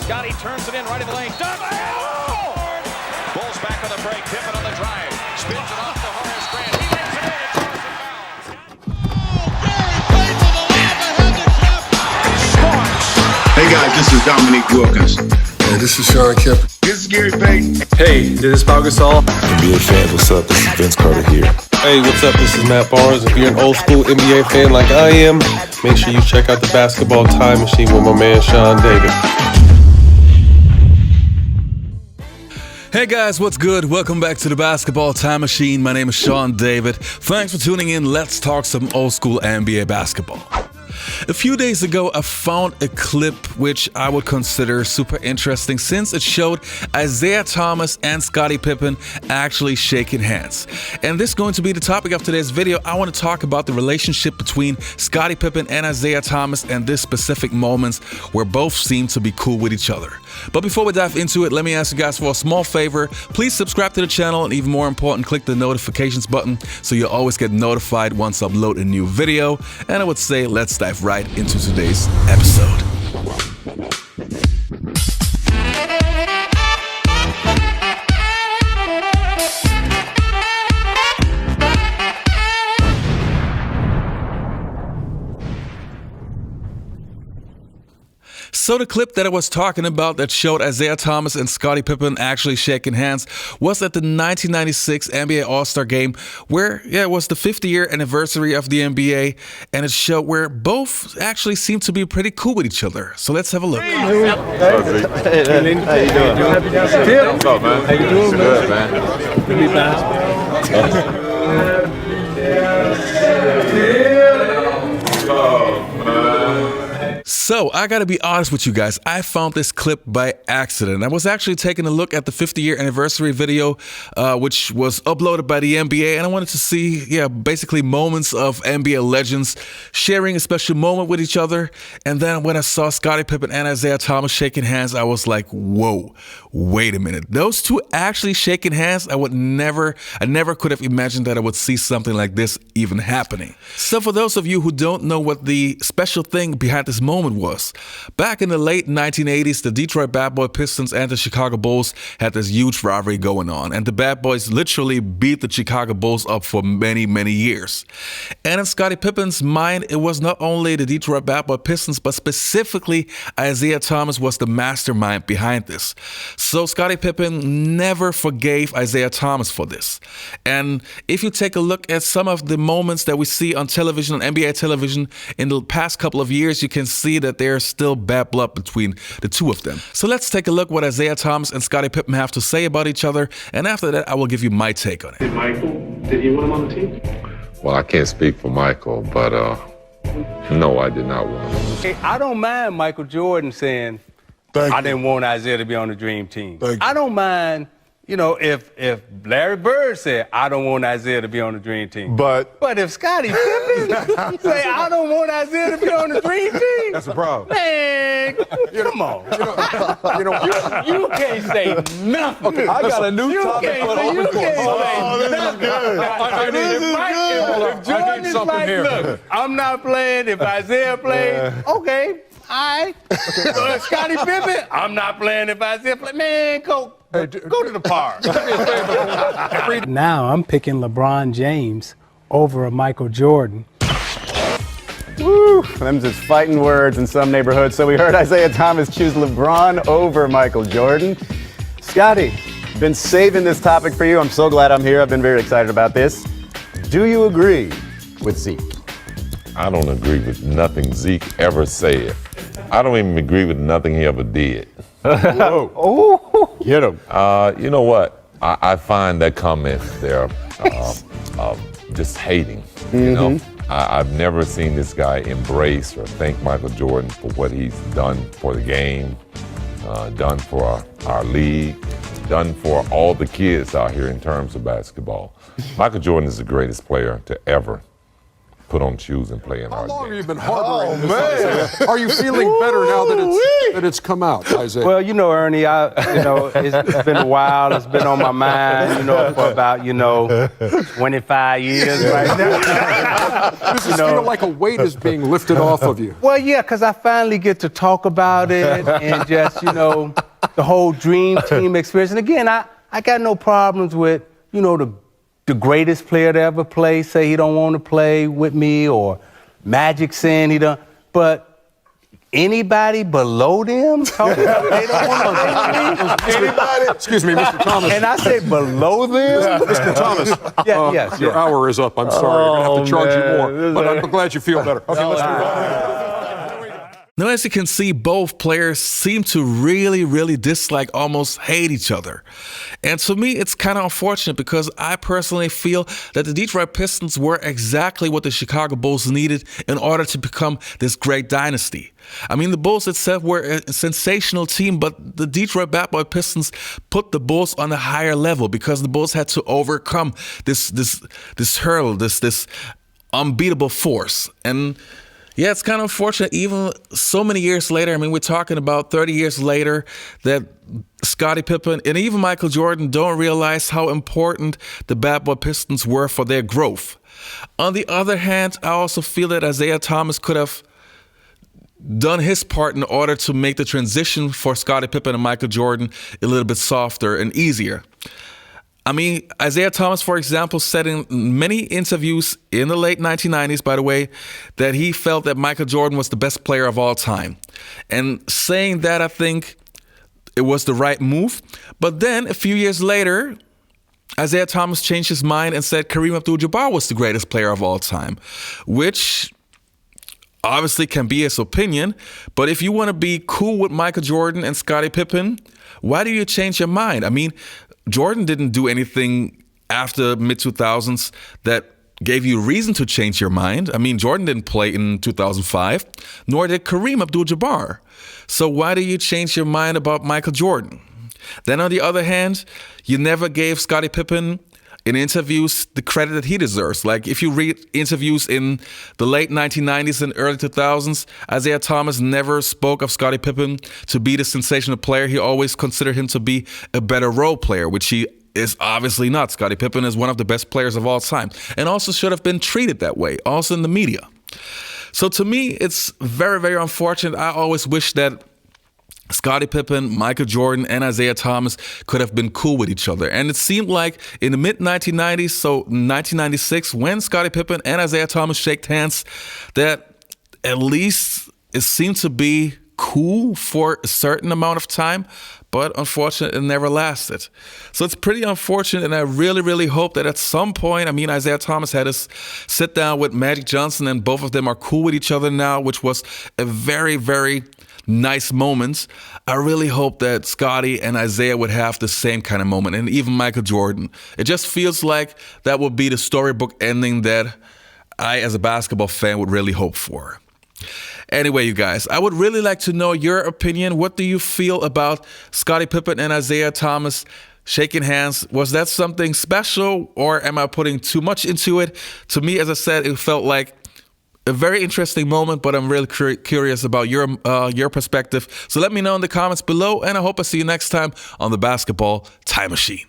Scottie turns it in right in the lane. Oh! Bulls back on the break. Pippen on the drive. Spins it off to Horace Grant. He makes it in and draws it foul. Hey guys, this is Dominique Wilkins. Hey, this is Sean Kemp. This is Gary Payton. Hey, this is Pau Gasol. NBA fans, what's up? This is Vince Carter here. Hey, what's up? This is Matt Barnes. If you're an old school NBA fan like I am, make sure you check out the Basketball Time Machine with my man Sean David. Hey guys, what's good? Welcome back to the Basketball Time Machine. My name is Sean David. Thanks for tuning in. Let's talk some old school NBA basketball. A few days ago, I found a clip which I would consider super interesting since it showed Isiah Thomas and Scottie Pippen actually shaking hands. And this is going to be the topic of today's video. I want to talk about the relationship between Scottie Pippen and Isiah Thomas and this specific moments where both seem to be cool with each other. But before we dive into it, let me ask you guys for a small favor. Please subscribe to the channel and even more important, click the notifications button so you'll always get notified once I upload a new video. And I would say let's dive right into today's episode. So the clip that I was talking about that showed Isiah Thomas and Scottie Pippen actually shaking hands was at the 1996 NBA All-Star Game where, it was the 50-year anniversary of the NBA, and it showed where both actually seemed to be pretty cool with each other. So let's have a look. How you doing? What's up, man? How you doing, good, man? Good to be back. So, I gotta be honest with you guys, I found this clip by accident. I was actually taking a look at the 50-year anniversary video, which was uploaded by the NBA, and I wanted to see, basically moments of NBA legends sharing a special moment with each other. And then when I saw Scottie Pippen and Isiah Thomas shaking hands, I was like, whoa, wait a minute. Those two actually shaking hands? I never could have imagined that I would see something like this even happening. So for those of you who don't know what the special thing behind this moment was, back in the late 1980s, the Detroit Bad Boy Pistons and the Chicago Bulls had this huge rivalry going on, and the Bad Boys literally beat the Chicago Bulls up for many, many years. And in Scottie Pippen's mind, it was not only the Detroit Bad Boy Pistons, but specifically Isiah Thomas was the mastermind behind this. So Scottie Pippen never forgave Isiah Thomas for this. And if you take a look at some of the moments that we see on television, on NBA television in the past couple of years, you can see that there's still bad blood between the two of them. So let's take a look what Isiah Thomas and Scottie Pippen have to say about each other, and after that I will give you my take on it. Did you want him on the team? Well, I can't speak for Michael, but no, I did not want him. Hey, I don't mind Michael Jordan saying, I didn't want Isiah to be on the dream team. I don't mind, if Larry Bird said, I don't want Isiah to be on the dream team. But if Scottie Pippen say, I don't want Isiah to be on the dream team. That's a problem. Man, come on. You can't say nothing. Okay, I got a new topic for the this is good. If Jordan is like, look, I'm not playing. If Isiah plays, okay. All right. Scottie Pippen, I'm not playing if Isiah plays. Man, go to the park. Now I'm picking LeBron James over a Michael Jordan. Woo! Them's just fighting words in some neighborhoods. So we heard Isiah Thomas choose LeBron over Michael Jordan. Scottie, been saving this topic for you. I'm so glad I'm here. I've been very excited about this. Do you agree with Zeke? I don't agree with nothing Zeke ever said. I don't even agree with nothing he ever did. Whoa. Oh, get him. You know what? I find that comment there just hating. You know, I've never seen this guy embrace or thank Michael Jordan for what he's done for the game, done for our league, done for all the kids out here in terms of basketball. Michael Jordan is the greatest player to ever put on shoes and play in our How long game. have you been harboring this, Isaiah? Are you feeling better now that it's come out, Isaiah? Well, Ernie, it's been a while. It's been on my mind, for about, 25 years right now. Does it feel like a weight is being lifted off of you? Well, yeah, because I finally get to talk about it and just, the whole dream team experience. And again, I got no problems with, the greatest player to ever play say he don't want to play with me, or Magic saying he don't. But anybody below them talking about they don't want to play with me? Excuse me, Mr. Thomas. And I say below them? Mr. Thomas, yes. Your hour is up. I'm sorry. I'm going to have to charge you more. But I'm glad you feel better. Okay, let's move on. Now, as you can see, both players seem to really, really dislike, almost hate each other. And to me, it's kind of unfortunate because I personally feel that the Detroit Pistons were exactly what the Chicago Bulls needed in order to become this great dynasty. I mean, the Bulls itself were a sensational team, but the Detroit Bad Boy Pistons put the Bulls on a higher level because the Bulls had to overcome this hurdle, this unbeatable force. And yeah, it's kind of unfortunate even so many years later. I mean, we're talking about 30 years later that Scottie Pippen and even Michael Jordan don't realize how important the Bad Boy Pistons were for their growth. On the other hand, I also feel that Isiah Thomas could have done his part in order to make the transition for Scottie Pippen and Michael Jordan a little bit softer and easier. I mean, Isiah Thomas, for example, said in many interviews in the late 1990s, by the way, that he felt that Michael Jordan was the best player of all time. And saying that, I think it was the right move. But then a few years later, Isiah Thomas changed his mind and said Kareem Abdul-Jabbar was the greatest player of all time, which obviously can be his opinion. But if you want to be cool with Michael Jordan and Scottie Pippen, why do you change your mind? I mean, Jordan didn't do anything after mid-2000s that gave you reason to change your mind. I mean, Jordan didn't play in 2005, nor did Kareem Abdul-Jabbar. So why do you change your mind about Michael Jordan? Then on the other hand, you never gave Scottie Pippen in interviews the credit that he deserves. Like if you read interviews in the late 1990s and early 2000s, Isiah Thomas never spoke of Scottie Pippen to be the sensational player. He always considered him to be a better role player, which he is obviously not. Scottie Pippen is one of the best players of all time and also should have been treated that way, also in the media. So to me, it's very, very unfortunate. I always wish that Scottie Pippen, Michael Jordan, and Isiah Thomas could have been cool with each other. And it seemed like in the mid-1990s, so 1996, when Scottie Pippen and Isiah Thomas shaked hands, that at least it seemed to be cool for a certain amount of time, but unfortunately, it never lasted. So it's pretty unfortunate, and I really, really hope that at some point, I mean, Isiah Thomas had us sit down with Magic Johnson, and both of them are cool with each other now, which was a very, very nice moments. I really hope that Scottie and Isiah would have the same kind of moment, and even Michael Jordan. It just feels like that would be the storybook ending that I, as a basketball fan, would really hope for. Anyway, you guys, I would really like to know your opinion. What do you feel about Scottie Pippen and Isiah Thomas shaking hands? Was that something special, or am I putting too much into it? To me, as I said, it felt like a very interesting moment, but I'm really curious about your perspective. So let me know in the comments below, and I hope I see you next time on the Basketball Time Machine.